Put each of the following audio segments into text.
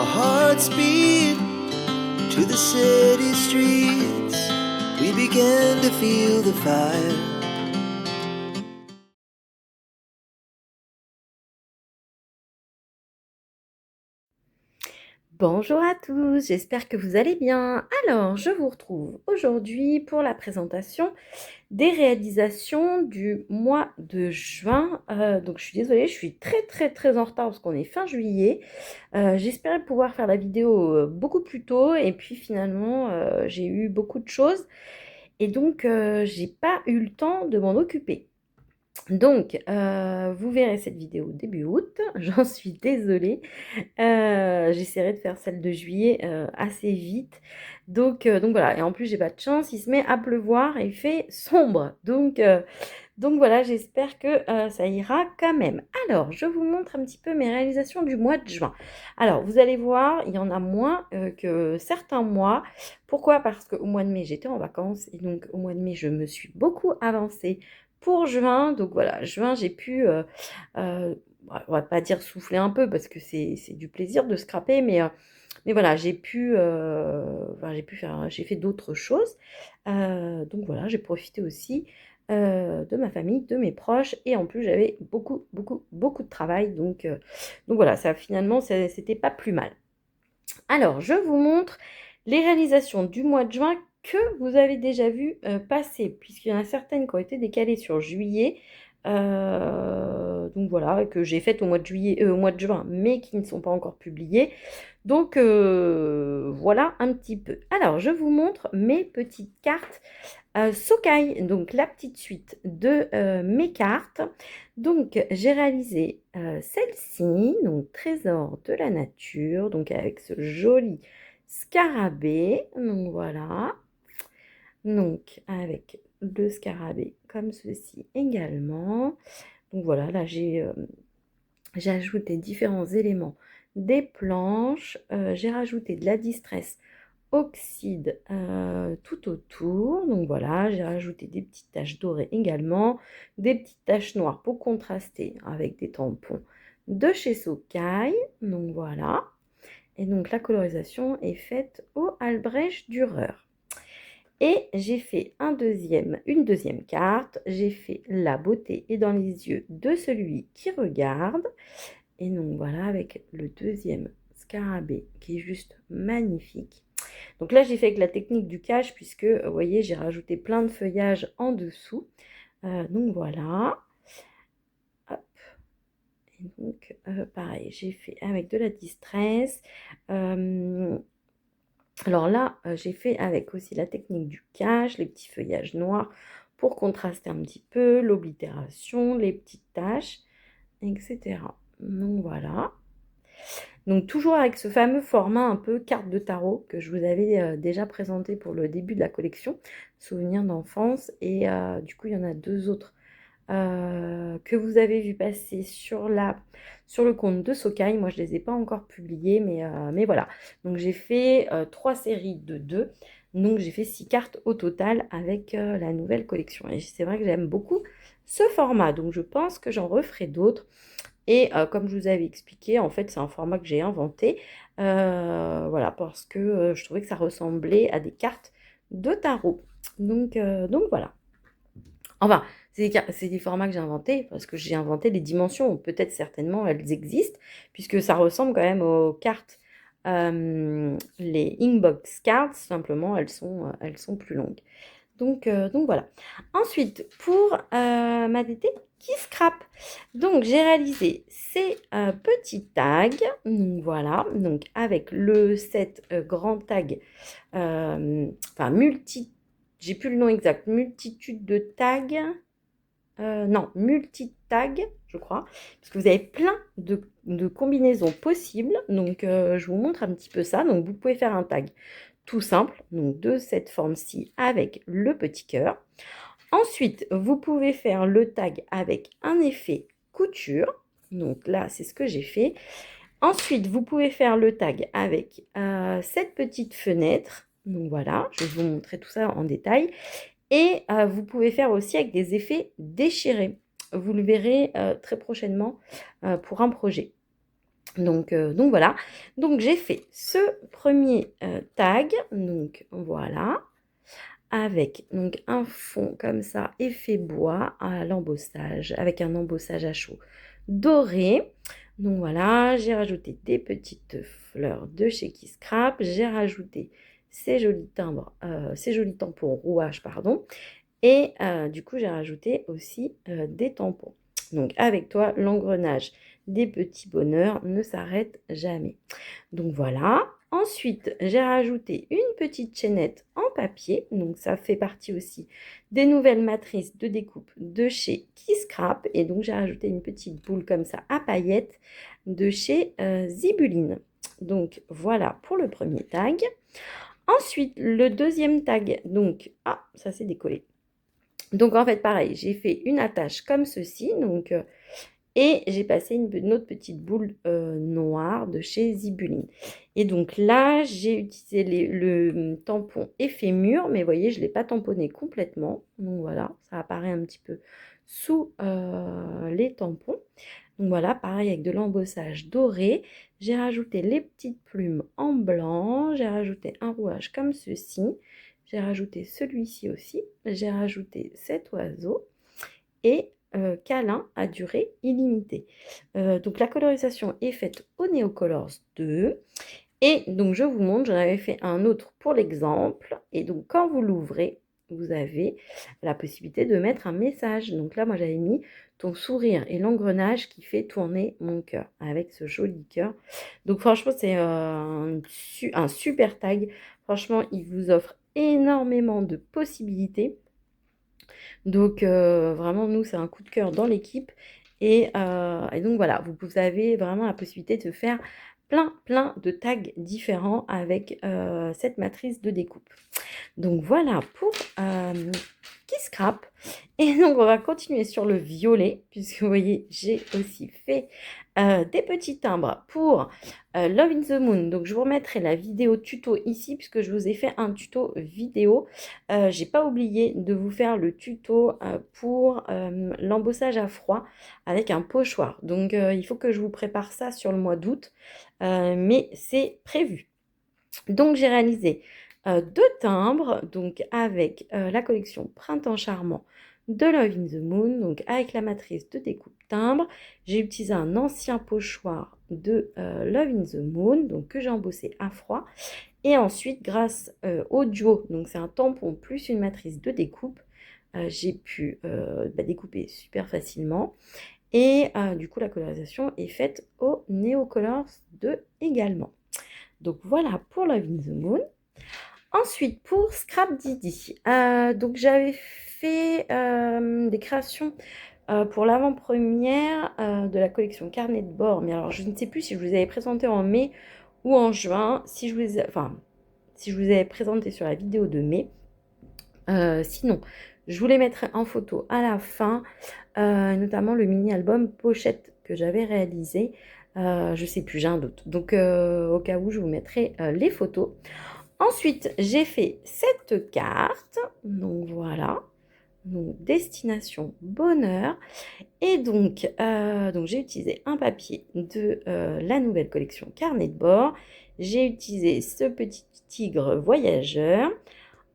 Our hearts beat to the city streets. We began to feel the fire. Bonjour à tous, j'espère que vous allez bien. Alors, je vous retrouve aujourd'hui pour la présentation des réalisations du mois de juin. Donc, je suis désolée, je suis très en retard parce qu'on est fin juillet. J'espérais pouvoir faire la vidéo beaucoup plus tôt et puis finalement, j'ai eu beaucoup de choses et donc j'ai pas eu le temps de m'en occuper. Donc, vous verrez cette vidéo début août, j'en suis désolée. J'essaierai de faire celle de juillet assez vite. Donc voilà, et en plus j'ai pas de chance, il se met à pleuvoir et il fait sombre. Donc voilà, j'espère que ça ira quand même. Alors, je vous montre un petit peu mes réalisations du mois de juin. Alors, vous allez voir, il y en a moins que certains mois. Pourquoi? Parce qu'au mois de mai, j'étais en vacances et donc au mois de mai, je me suis beaucoup avancée pour juin. Donc voilà, juin, j'ai pu, euh, on va pas dire souffler un peu parce que c'est du plaisir de scraper, mais voilà, j'ai fait d'autres choses. Donc voilà, j'ai profité aussi de ma famille, de mes proches, et en plus j'avais beaucoup de travail, donc voilà, ça finalement c'était pas plus mal. Alors, je vous montre les réalisations du mois de juin que vous avez déjà vu passer, puisqu'il y en a certaines qui ont été décalées sur juillet. Donc voilà, que j'ai faites au mois de juillet, au mois de juin, mais qui ne sont pas encore publiées. Donc voilà un petit peu. Alors, je vous montre mes petites cartes Sokai, donc la petite suite de mes cartes. Donc j'ai réalisé celle-ci, donc Trésor de la nature, donc avec ce joli scarabée. Donc voilà, donc avec le scarabée comme ceci également. Donc voilà, là j'ai ajouté différents éléments des planches, j'ai rajouté de la distress oxyde tout autour. Donc voilà, j'ai rajouté des petites taches dorées également, des petites taches noires pour contraster avec des tampons de chez Sokai. Donc voilà. Et donc la colorisation est faite au Albrecht Dürer. Et j'ai fait une deuxième carte. J'ai fait la beauté est dans les yeux de celui qui regarde. Et donc voilà, avec le deuxième scarabée qui est juste magnifique. Donc là, j'ai fait avec la technique du cache puisque, vous voyez, j'ai rajouté plein de feuillage en dessous. Donc voilà. Hop. Et donc, pareil, j'ai fait avec de la distress. Alors là, j'ai fait avec aussi la technique du cache, les petits feuillages noirs pour contraster un petit peu, l'oblitération, les petites taches, etc. Donc voilà. Donc toujours avec ce fameux format un peu carte de tarot que je vous avais déjà présenté pour le début de la collection, Souvenirs d'enfance. Et du coup, il y en a deux autres que vous avez vu passer sur le compte de Sokai. Moi, je ne les ai pas encore publiés, mais voilà. Donc j'ai fait 3 séries de 2. Donc j'ai fait 6 cartes au total avec la nouvelle collection. Et c'est vrai que j'aime beaucoup ce format. Donc je pense que j'en referai d'autres. Et comme je vous avais expliqué, en fait, c'est un format que j'ai inventé, voilà, parce que je trouvais que ça ressemblait à des cartes de tarot. Donc voilà. Enfin, c'est des formats que j'ai inventés, parce que j'ai inventé les dimensions. Peut-être certainement elles existent, puisque ça ressemble quand même aux cartes. Les Inkbox cards, simplement, elles sont plus longues. Donc voilà. Ensuite, pour ma DT qui scrap. Donc j'ai réalisé ces petits tags. Donc voilà. Donc avec le set grand tag, enfin j'ai plus le nom exact, multitude de tags. Non, multitag, je crois, parce que vous avez plein de combinaisons possibles. Donc je vous montre un petit peu ça. Donc vous pouvez faire un tag tout simple, donc de cette forme-ci avec le petit cœur. Ensuite, vous pouvez faire le tag avec un effet couture. Donc là, c'est ce que j'ai fait. Ensuite, vous pouvez faire le tag avec cette petite fenêtre. Donc voilà, je vais vous montrer tout ça en détail. Et vous pouvez faire aussi avec des effets déchirés. Vous le verrez très prochainement pour un projet. Donc voilà. Donc j'ai fait ce premier tag. Donc voilà. Avec donc un fond comme ça, effet bois à l'embossage, avec un embossage à chaud doré. Donc voilà, j'ai rajouté des petites fleurs de chez Kiss Scrap. J'ai rajouté ces jolis timbres, ces jolis tampons rouage, pardon. Et du coup, j'ai rajouté aussi des tampons. Donc avec toi, l'engrenage des petits bonheurs ne s'arrête jamais. Donc voilà. Ensuite, j'ai rajouté une petite chaînette en papier. Donc ça fait partie aussi des nouvelles matrices de découpe de chez Kiss Scrap. Et donc j'ai rajouté une petite boule comme ça à paillettes de chez Zibuline. Donc voilà pour le premier tag. Ensuite, le deuxième tag. Donc, ah, ça s'est décollé. Donc en fait, pareil, j'ai fait une attache comme ceci. Donc et j'ai passé une autre petite boule noire de chez Zibuline. Et donc là, j'ai utilisé le tampon effet mûr, mais vous voyez, je ne l'ai pas tamponné complètement. Donc voilà, ça apparaît un petit peu sous les tampons. Donc voilà, pareil avec de l'embossage doré. J'ai rajouté les petites plumes en blanc. J'ai rajouté un rouage comme ceci. J'ai rajouté celui-ci aussi. J'ai rajouté cet oiseau. Et câlin à durée illimitée. Donc la colorisation est faite au Neocolors 2. Et donc je vous montre, j'en avais fait un autre pour l'exemple. Et donc quand vous l'ouvrez, vous avez la possibilité de mettre un message. Donc là, moi j'avais mis ton sourire et l'engrenage qui fait tourner mon cœur avec ce joli cœur. Donc franchement, c'est un super tag. Franchement, il vous offre énormément de possibilités. Donc vraiment, nous, c'est un coup de cœur dans l'équipe. Et donc voilà, vous avez vraiment la possibilité de faire plein de tags différents avec cette matrice de découpe. Donc voilà pour Kiss Scrap. Et donc on va continuer sur le violet, puisque vous voyez, j'ai aussi fait des petits timbres pour Love in the Moon. Donc je vous remettrai la vidéo tuto ici, puisque je vous ai fait un tuto vidéo. J'ai pas oublié de vous faire le tuto pour l'embossage à froid avec un pochoir. Donc il faut que je vous prépare ça sur le mois d'août, mais c'est prévu. Donc j'ai réalisé deux timbres, donc avec la collection Printemps Charmant de Love in the Moon, donc avec la matrice de découpe timbre. J'ai utilisé un ancien pochoir de Love in the Moon, donc que j'ai embossé à froid. Et ensuite, grâce au duo, donc c'est un tampon plus une matrice de découpe, j'ai pu découper super facilement. Et du coup, la colorisation est faite au Neocolors 2 également. Donc voilà pour Love in the Moon. Ensuite, pour Scrap Didi, donc j'avais fait des créations pour l'avant-première de la collection Carnet de bord. Mais alors, je ne sais plus si je vous avais présenté en mai ou en juin. Si je vous avais présenté sur la vidéo de mai. Sinon, je vous les mettrai en photo à la fin, notamment le mini-album pochette que j'avais réalisé. Je sais plus, j'ai un doute. Donc, au cas où, je vous mettrai les photos. Ensuite, j'ai fait cette carte. Donc, voilà. Donc, destination bonheur. Et donc j'ai utilisé un papier de la nouvelle collection Carnet de bord. J'ai utilisé ce petit tigre voyageur.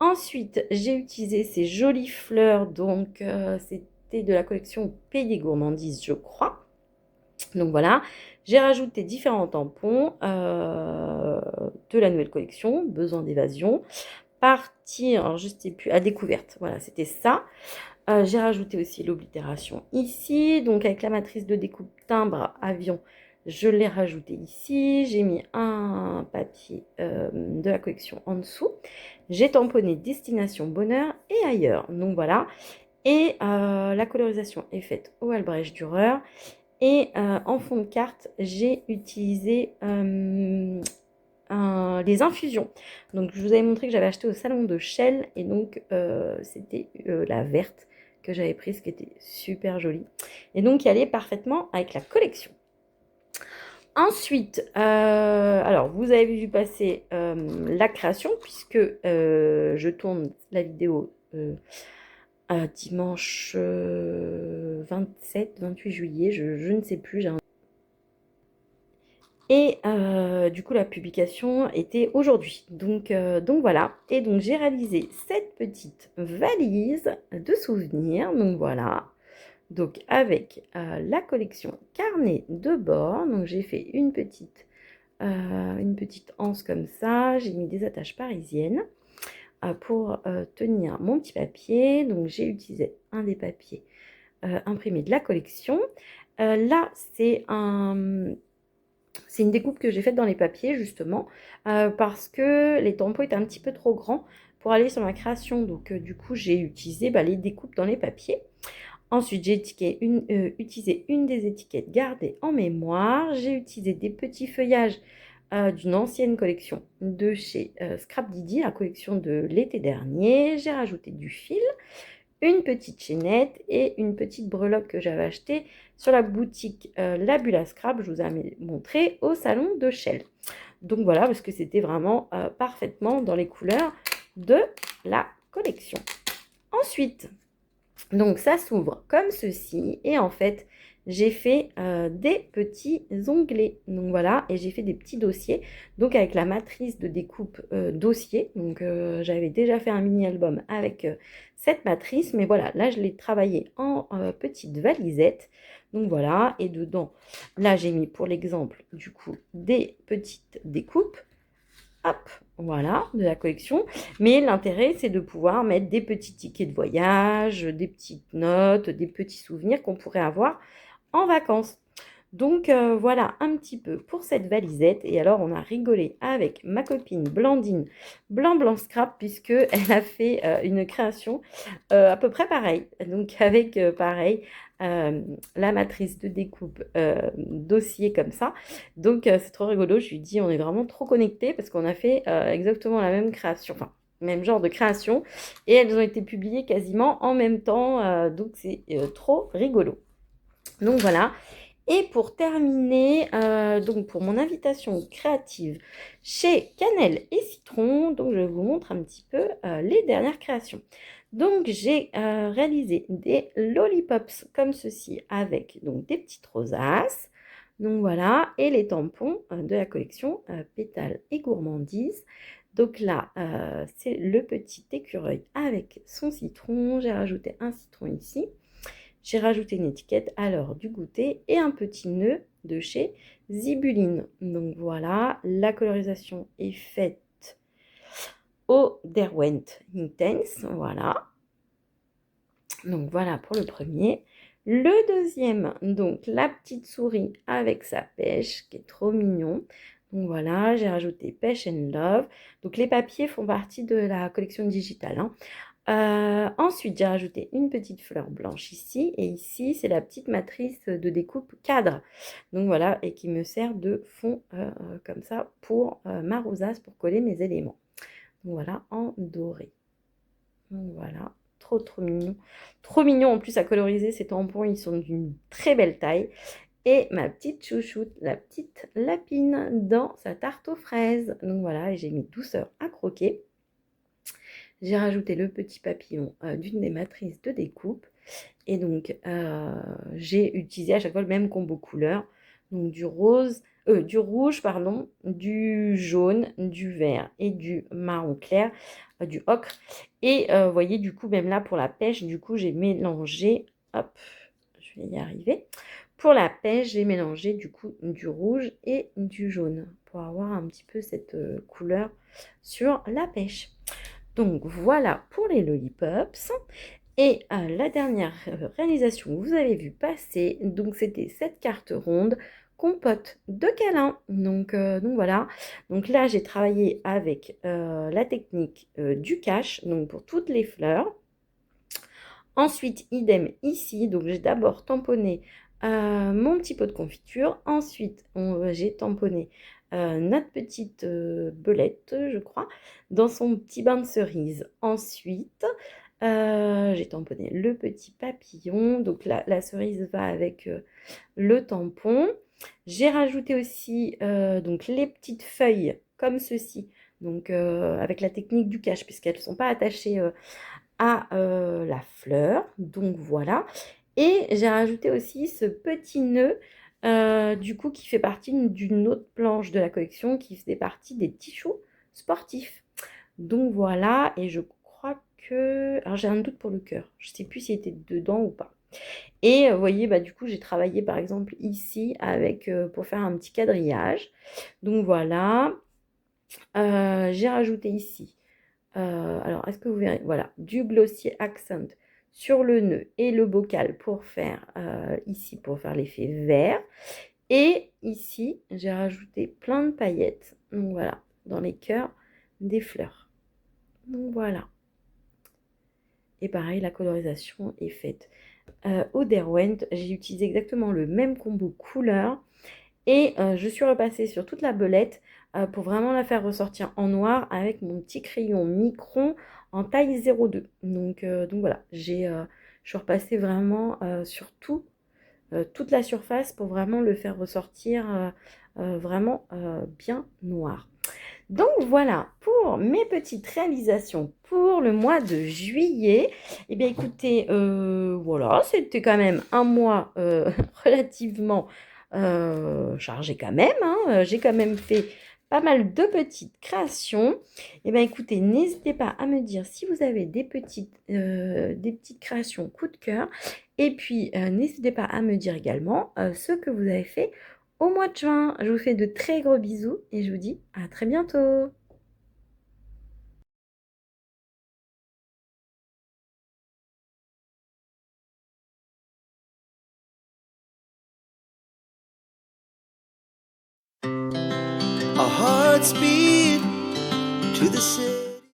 Ensuite, j'ai utilisé ces jolies fleurs. Donc, c'était de la collection Pays des Gourmandises, je crois. Donc voilà, j'ai rajouté différents tampons de la nouvelle collection, besoin d'évasion. Partir, alors je ne sais plus, à découverte. Voilà, c'était ça. J'ai rajouté aussi l'oblitération ici. Donc avec la matrice de découpe timbre avion, je l'ai rajouté ici. J'ai mis un papier de la collection en dessous. J'ai tamponné destination bonheur et ailleurs. Donc voilà. Et la colorisation est faite au Albrecht Dürer. Et en fond de carte, j'ai utilisé les infusions. Donc je vous avais montré que j'avais acheté au salon de Shell. Et donc c'était la verte que j'avais prise, qui était super jolie. Et donc qui allait parfaitement avec la collection. Ensuite, alors vous avez vu passer la création, puisque je tourne la vidéo dimanche 27, 28 juillet, je ne sais plus. Et du coup, la publication était aujourd'hui. Donc voilà. Et donc, j'ai réalisé cette petite valise de souvenirs. Donc voilà. Donc avec la collection carnet de bord. Donc j'ai fait une petite anse comme ça. J'ai mis des attaches parisiennes pour tenir mon petit papier. Donc j'ai utilisé un des papiers imprimés de la collection. Là, c'est une découpe que j'ai faite dans les papiers, justement, parce que les tampons étaient un petit peu trop grands pour aller sur ma création. Donc, du coup, j'ai utilisé les découpes dans les papiers. Ensuite, j'ai utilisé une des étiquettes gardées en mémoire. J'ai utilisé des petits feuillages d'une ancienne collection de chez Scrap Didi, la collection de l'été dernier. J'ai rajouté du fil, une petite chaînette et une petite breloque que j'avais achetée sur la boutique La Bulle à Scrap. Je vous ai montré au salon de Shell. Donc voilà, parce que c'était vraiment parfaitement dans les couleurs de la collection. Ensuite, donc ça s'ouvre comme ceci et en fait j'ai fait des petits onglets. Donc voilà, et j'ai fait des petits dossiers. Donc avec la matrice de découpe dossier. Donc j'avais déjà fait un mini album avec cette matrice, mais voilà, là je l'ai travaillé en petite valisette. Donc voilà, et dedans, là j'ai mis pour l'exemple du coup des petites découpes. Hop, voilà, de la collection. Mais l'intérêt, c'est de pouvoir mettre des petits tickets de voyage, des petites notes, des petits souvenirs qu'on pourrait avoir en vacances. Donc voilà un petit peu pour cette valisette. Et alors, on a rigolé avec ma copine Blandine Blanc Blanc Scrap, puisque elle a fait une création à peu près pareil. Donc avec pareil, la matrice de découpe dossier comme ça. Donc c'est trop rigolo. Je lui dis, on est vraiment trop connectés parce qu'on a fait exactement la même création. Enfin, même genre de création. Et elles ont été publiées quasiment en même temps. Donc c'est trop rigolo. Donc voilà. Et pour terminer, donc pour mon invitation créative chez Cannelle et Citron, donc je vous montre un petit peu les dernières créations. Donc j'ai réalisé des lollipops comme ceci avec donc des petites rosaces. Donc voilà, et les tampons de la collection Pétales et Gourmandise. Donc là, c'est le petit écureuil avec son citron. J'ai rajouté un citron ici. J'ai rajouté une étiquette à l'heure du goûter et un petit nœud de chez Zibuline. Donc voilà, la colorisation est faite au Derwent Intense. Voilà. Donc voilà pour le premier. Le deuxième, donc la petite souris avec sa pêche qui est trop mignon. Donc voilà, j'ai rajouté Pêche and Love. Donc les papiers font partie de la collection digitale, hein. Ensuite, j'ai rajouté une petite fleur blanche ici. Et ici, c'est la petite matrice de découpe cadre. Donc voilà, et qui me sert de fond comme ça pour ma rosace, pour coller mes éléments. Donc voilà, en doré. Donc voilà, trop trop mignon. Trop mignon en plus à coloriser, ces tampons, ils sont d'une très belle taille. Et ma petite chouchoute, la petite lapine dans sa tarte aux fraises. Donc voilà, et j'ai mis douceur à croquer. J'ai rajouté le petit papillon d'une des matrices de découpe. Et donc, j'ai utilisé à chaque fois le même combo couleur. Donc, du rouge, pardon, du jaune, du vert et du marron clair, du ocre. Et vous voyez, du coup, même là, pour la pêche, du coup, j'ai mélangé, hop, je vais y arriver. Pour la pêche, j'ai mélangé, du coup, du rouge et du jaune pour avoir un petit peu cette couleur sur la pêche. Donc voilà pour les lollipops. Et la dernière réalisation que vous avez vu passer, donc c'était cette carte ronde compote de câlin. Donc voilà. Donc là j'ai travaillé avec la technique du cache, donc pour toutes les fleurs. Ensuite, idem ici. Donc j'ai d'abord tamponné mon petit pot de confiture. Ensuite, j'ai tamponné notre petite belette, je crois, dans son petit bain de cerise. Ensuite, j'ai tamponné le petit papillon. Donc la cerise va avec le tampon. J'ai rajouté aussi donc les petites feuilles comme ceci. Donc avec la technique du cache, puisqu'elles ne sont pas attachées à la fleur. Donc voilà. Et j'ai rajouté aussi ce petit nœud du coup, qui fait partie d'une autre planche de la collection qui faisait partie des tissus sportifs. Donc voilà, et je crois que... Alors j'ai un doute pour le cœur, je ne sais plus s'il était dedans ou pas. Et vous voyez, bah, du coup, j'ai travaillé par exemple ici avec, pour faire un petit quadrillage. Donc voilà, j'ai rajouté ici. Alors, est-ce que vous verrez? Voilà, du glossier accent sur le nœud et le bocal pour faire ici, pour faire l'effet vert. Et ici, j'ai rajouté plein de paillettes. Donc voilà, dans les cœurs des fleurs. Donc voilà. Et pareil, la colorisation est faite au Derwent. J'ai utilisé exactement le même combo couleur. Et je suis repassée sur toute la belette pour vraiment la faire ressortir en noir avec mon petit crayon Micron en taille 02. Donc voilà, je suis repassée vraiment sur toute la surface pour vraiment le faire ressortir vraiment bien noir. Donc voilà pour mes petites réalisations pour le mois de juillet. Eh bien écoutez, voilà, c'était quand même un mois relativement chargé quand même, hein. J'ai quand même fait pas mal de petites créations. Eh bien écoutez, n'hésitez pas à me dire si vous avez des petites créations coup de cœur. Et puis n'hésitez pas à me dire également ce que vous avez fait au mois de juin. Je vous fais de très gros bisous et je vous dis à très bientôt. Our hearts beat to the city.